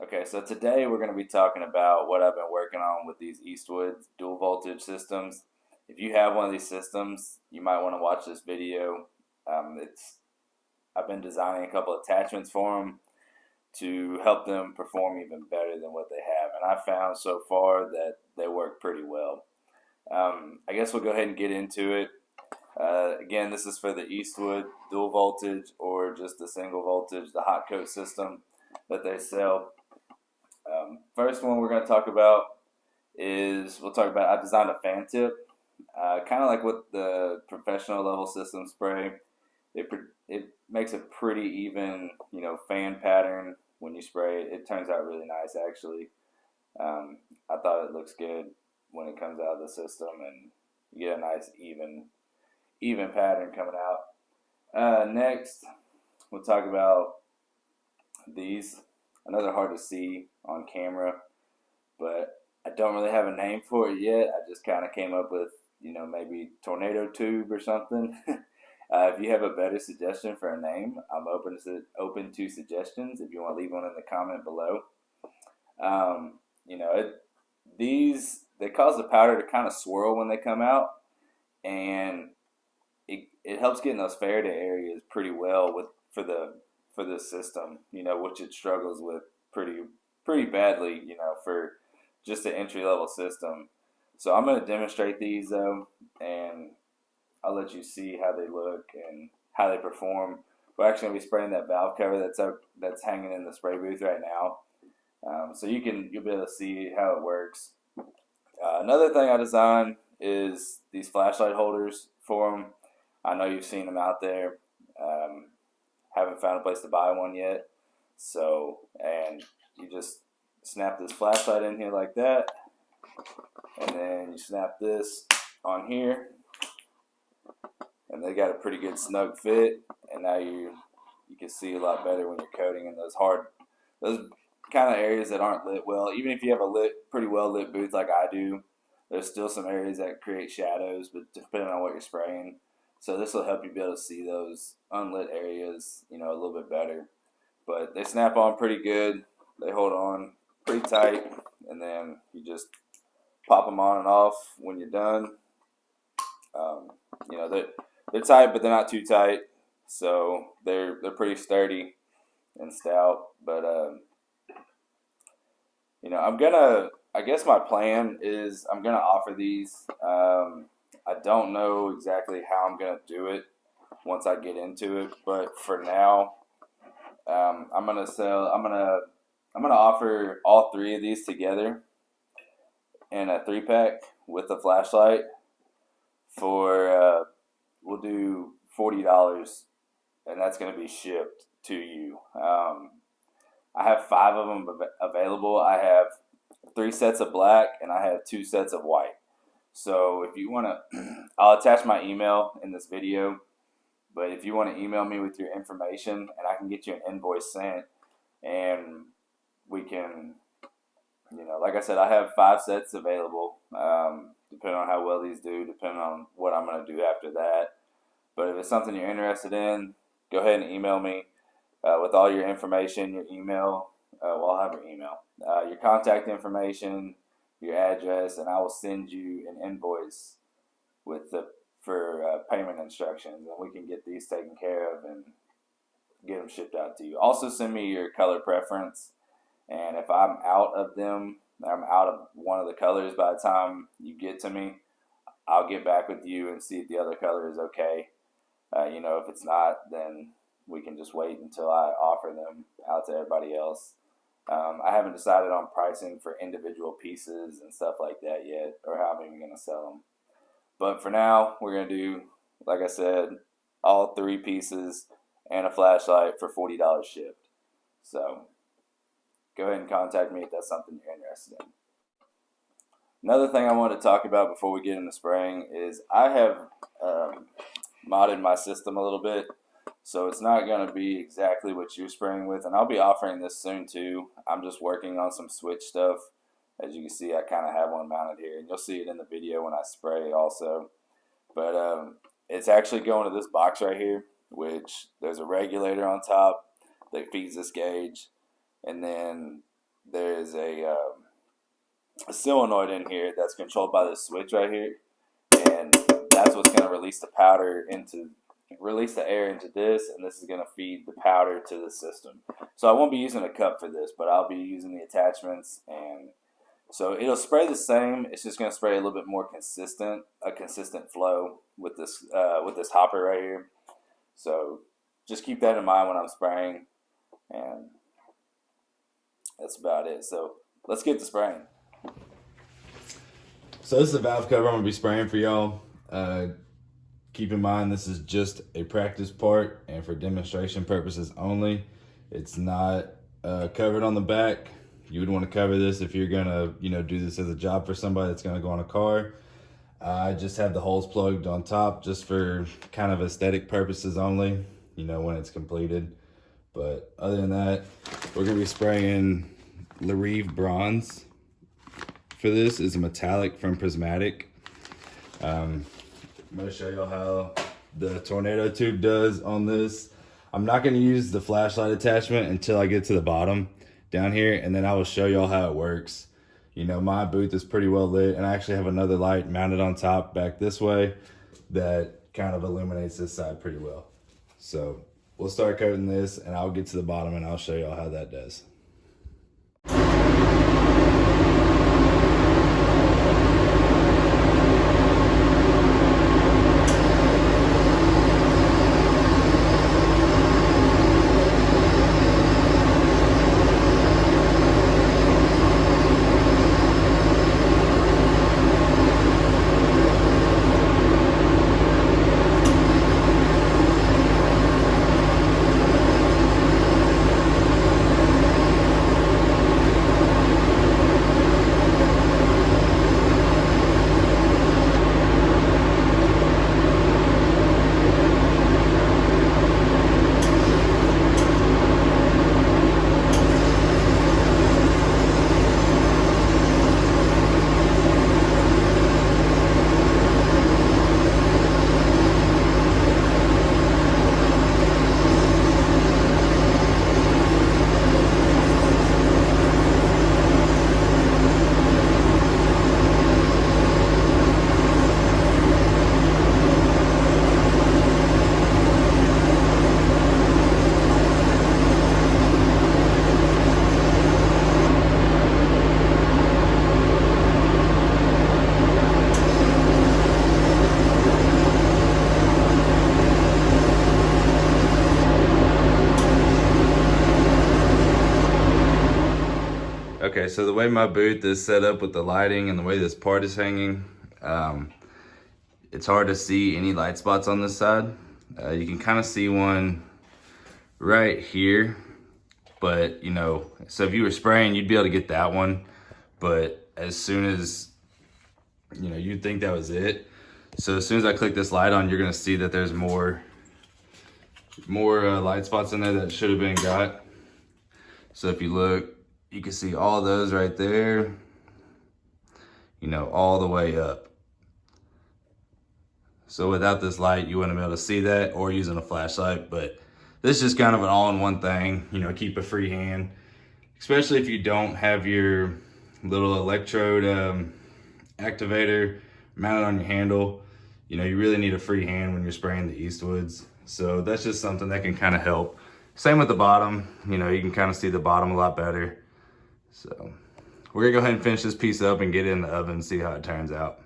Okay, so today we're going to be talking about what I've been working on with these Eastwood dual voltage systems. If you have one of these systems, you might want to watch this video. It's I've been designing a couple attachments for them to help them perform even better than what they have, and I found so far that they work pretty well. I guess we'll go ahead and get into it. Again, this is for the Eastwood dual voltage or just the single voltage, the hot coat system that they sell. First one we're going to talk about is I designed a fan tip, kind of like with the professional level system spray. It makes a pretty even fan pattern when you spray it. It turns out really nice actually. I thought it looks good when it comes out of the system, and you get a nice even pattern coming out. Next, we'll talk about these. Another hard to see on camera, but I don't really have a name for it yet. I just kind of came up with, maybe tornado tube or something. If you have a better suggestion for a name, I'm open to suggestions. If you want to leave one in the comment below. Um, you know, it, these they cause the powder to kind of swirl when they come out, and it helps get in those Faraday areas pretty well for this system, which it struggles with pretty badly, for just an entry level system. So I'm going to demonstrate these though, and I'll let you see how they look and how they perform. We're actually going to be spraying that valve cover that's hanging in the spray booth right now, so you'll be able to see how it works. Another thing I designed is these flashlight holders for them. I know you've seen them out there. Um, haven't found a place to buy one yet. And you just snap this flashlight in here like that, and then you snap this on here, and they got a pretty good snug fit. And now you can see a lot better when you're coating in those kind of areas that aren't lit well. Even if you have a pretty well lit booth like I do, there's still some areas that create shadows, but depending on what you're spraying. So this will help you be able to see those unlit areas, a little bit better. But they snap on pretty good. They hold on pretty tight, and then you just pop them on and off when you're done. Um, they're tight, but they're not too tight, so they're pretty sturdy and stout. But I guess my plan is I'm gonna offer these. I don't know exactly how I'm gonna do it once I get into it, but for now, I'm gonna sell. I'm gonna offer all three of these together in a 3-pack with a flashlight for we'll do $40, and that's gonna be shipped to you. I have 5 of them available. I have 3 sets of black, and I have 2 sets of white. So if you want to, I'll attach my email in this video. But if you want to email me with your information, and I can get you an invoice sent, and we can, like I said, I have 5 sets available, depending on how well these do, depending on what I'm going to do after that. But if it's something you're interested in, go ahead and email me with all your information, your email. Well, I'll have your email, your contact information, your address, and I will send you an invoice for payment instructions, and we can get these taken care of and get them shipped out to you. Also, send me your color preference, and if I'm out of them, I'm out of one of the colors by the time you get to me, I'll get back with you and see if the other color is okay. If it's not, then we can just wait until I offer them out to everybody else. I haven't decided on pricing for individual pieces and stuff like that yet, or how I'm even going to sell them. But for now, we're going to do, like I said, all 3 pieces and a flashlight for $40 shipped. So go ahead and contact me if that's something you're interested in. Another thing I wanted to talk about before we get into spraying is I have modded my system a little bit. So it's not going to be exactly what you're spraying with, and I'll be offering this soon too. I'm just working on some switch stuff. As you can see, I kind of have one mounted here, and you'll see it in the video when I spray also. But it's actually going to this box right here, which there's a regulator on top that feeds this gauge, and then there's a solenoid in here that's controlled by this switch right here, and that's what's going to release the air into this, and this is going to feed the powder to the system. So I won't be using a cup for this, but I'll be using the attachments, and so it'll spray the same. It's just going to spray a little bit more consistent flow with this hopper right here. So just keep that in mind when I'm spraying, and that's about it. So let's get to spraying. So this is the valve cover I'm going to be spraying for y'all. Keep in mind this is just a practice part and for demonstration purposes only. It's not covered on the back. You would want to cover this if you're going to do this as a job for somebody that's going to go on a car. I just have the holes plugged on top just for kind of aesthetic purposes only, when it's completed. But other than that, we're going to be spraying Larive Bronze. For this is a metallic from Prismatic. I'm going to show y'all how the tornado tube does on this. I'm not going to use the flashlight attachment until I get to the bottom down here, and then I will show y'all how it works. My booth is pretty well lit, and I actually have another light mounted on top back this way that kind of illuminates this side pretty well. So we'll start coating this, and I'll get to the bottom and I'll show y'all how that does. Okay, so the way my booth is set up with the lighting and the way this part is hanging, it's hard to see any light spots on this side. You can kind of see one right here, but so if you were spraying, you'd be able to get that one. But as soon as, you'd think that was it. So as soon as I click this light on, you're gonna see that there's more light spots in there that should have been got. So if you look, you can see all those right there, all the way up. So without this light, you wouldn't be able to see that or using a flashlight, but this is just kind of an all-in-one thing, keep a free hand, especially if you don't have your little electrode activator mounted on your handle. You really need a free hand when you're spraying the Eastwoods. So that's just something that can kind of help. Same with the bottom, you can kind of see the bottom a lot better. So we're gonna go ahead and finish this piece up and get it in the oven and see how it turns out.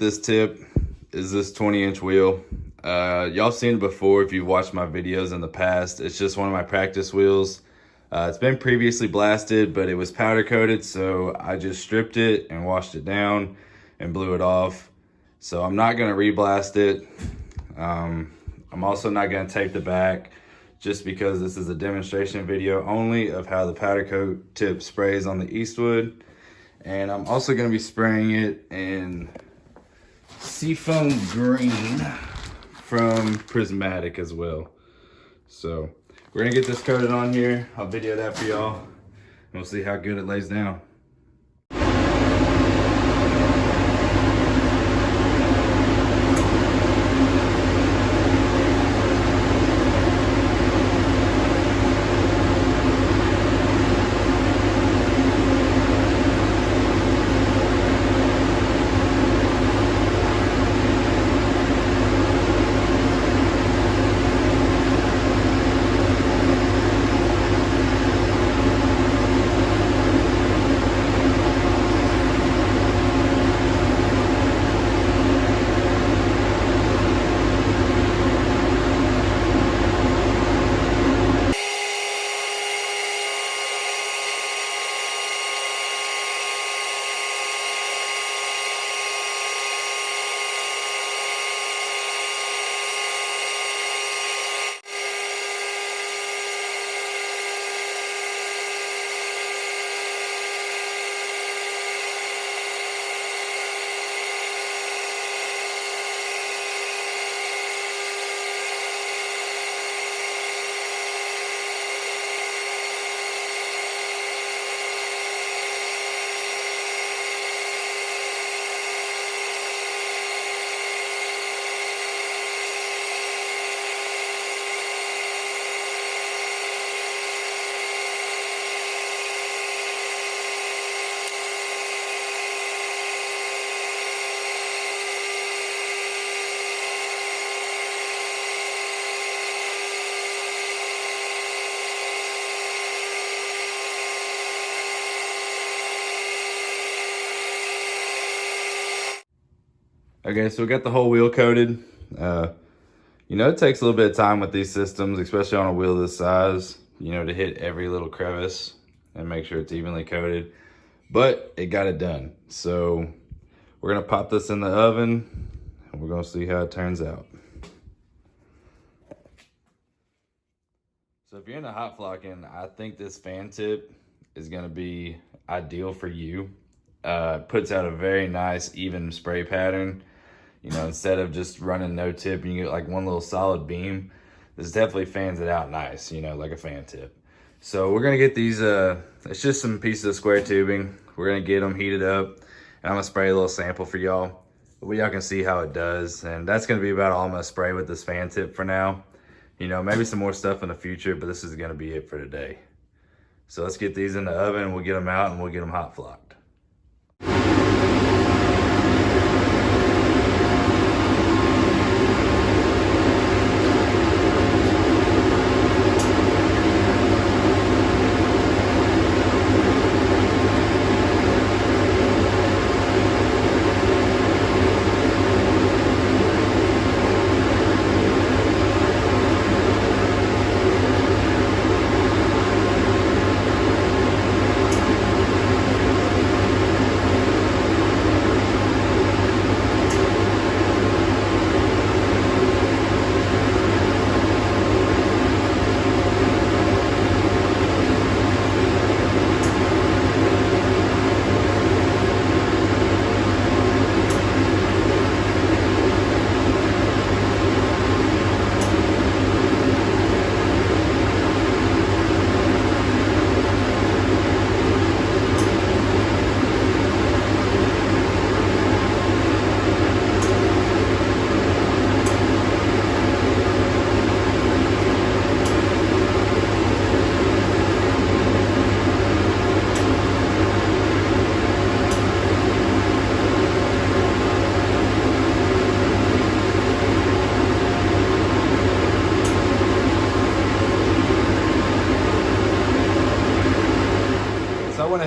this tip is this 20-inch wheel. Y'all seen it before if you've watched my videos in the past. It's just one of my practice wheels. It's been previously blasted, but it was powder coated, so I just stripped it and washed it down and blew it off. So I'm not gonna re-blast it. I'm also not gonna tape the back, just because this is a demonstration video only of how the powder coat tip sprays on the Eastwood. And I'm also gonna be spraying it in Seafoam Green from Prismatic as well. So we're gonna get this coated on here. I'll video that for y'all, and we'll see how good it lays down. Okay, so we got the whole wheel coated. You know, it takes a little bit of time with these systems, especially on a wheel this size, you know, to hit every little crevice and make sure it's evenly coated. But it got it done. So we're gonna pop this in the oven and we're gonna see how it turns out. So if you're into hot flocking, I think this fan tip is gonna be ideal for you. Puts out a very nice even spray pattern. You know, instead of just running no tip and you get like one little solid beam, this definitely fans it out nice, you know, like a fan tip. So we're gonna get these, it's just some pieces of square tubing. We're gonna get them heated up and I'm gonna spray a little sample for y'all. Y'all can see how it does. And that's gonna be about all I'm gonna spray with this fan tip for now. You know, maybe some more stuff in the future, but this is gonna be it for today. So let's get these in the oven, we'll get them out and we'll get them hot flocked.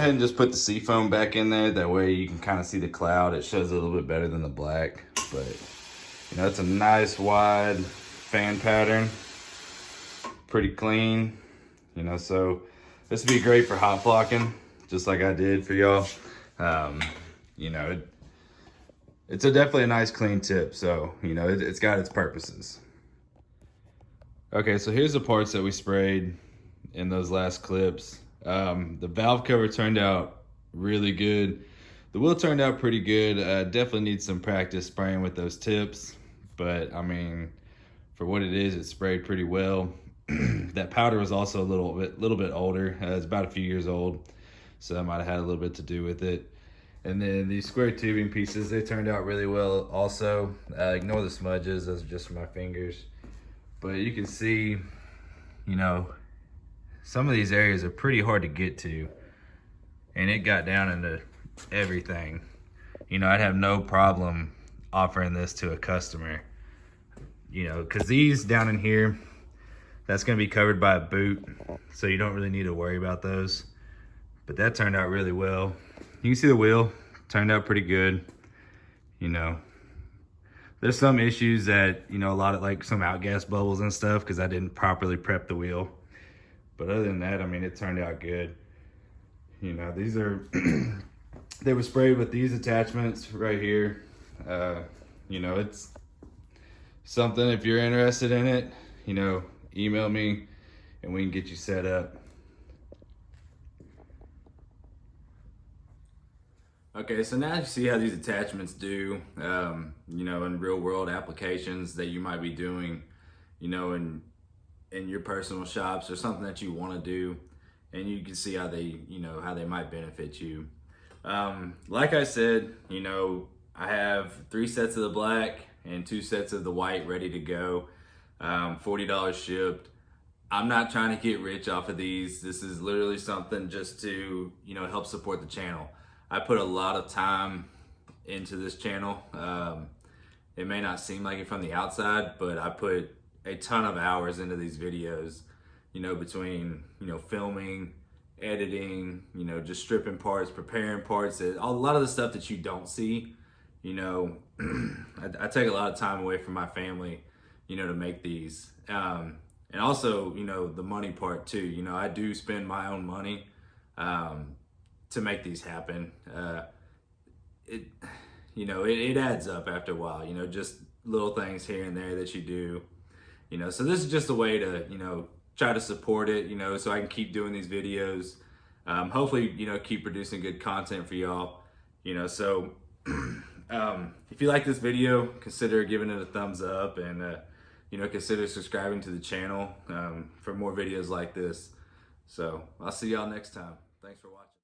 ahead and just put the seafoam back in there. That way you can kind of see the cloud. It shows a little bit better than the black. But, you know, it's a nice wide fan pattern. Pretty clean. You know, so this would be great for hot flocking, just like I did for y'all. You know, it's definitely a nice clean tip. So, you know, it's got its purposes. Okay, so here's the parts that we sprayed in those last clips. The valve cover turned out really good. The wheel turned out pretty good. Definitely need some practice spraying with those tips, but I mean, for what it is, it sprayed pretty well. That powder was also a little bit older. It's about a few years old, so that might have had a little bit to do with it. And then these square tubing pieces, they turned out really well also. Ignore the smudges, those are just my fingers. But you can see, you know, some of these areas are pretty hard to get to, and it got down into everything. You know, I'd have no problem offering this to a customer, you know, because these down in here, that's going to be covered by a boot, so you don't really need to worry about those. But that turned out really well. You can see the wheel turned out pretty good. You know, there's some issues that, you know, a lot of like some outgas bubbles and stuff because I didn't properly prep the wheel. But other than that, I mean, it turned out good. You know, these are, they were sprayed with these attachments right here. You know, it's something, if you're interested in it, you know, email me and we can get you set up. Okay, so now you see how these attachments do, you know, in real world applications that you might be doing, you know, in your personal shops or something that you want to do, and you can see how they, you know, how they might benefit you. Like I said, you know, I have 3 sets of the black and 2 sets of the white ready to go, $40 shipped. I'm not trying to get rich off of these. This is literally something just to, you know, help support the channel. I put a lot of time into this channel. It may not seem like it from the outside, but I put a ton of hours into these videos, you know, between, you know, filming, editing, you know, just stripping parts, preparing parts, a lot of the stuff that you don't see, you know. I take a lot of time away from my family, you know, to make these. And also, you know, the money part too. You know, I do spend my own money to make these happen. You know, it adds up after a while, you know, just little things here and there that you do, you know. So this is just a way to, you know, try to support it, you know, so I can keep doing these videos. Hopefully, you know, keep producing good content for y'all, you know. So if you like this video, consider giving it a thumbs up, and you know, consider subscribing to the channel for more videos like this. So I'll see y'all next time. Thanks for watching.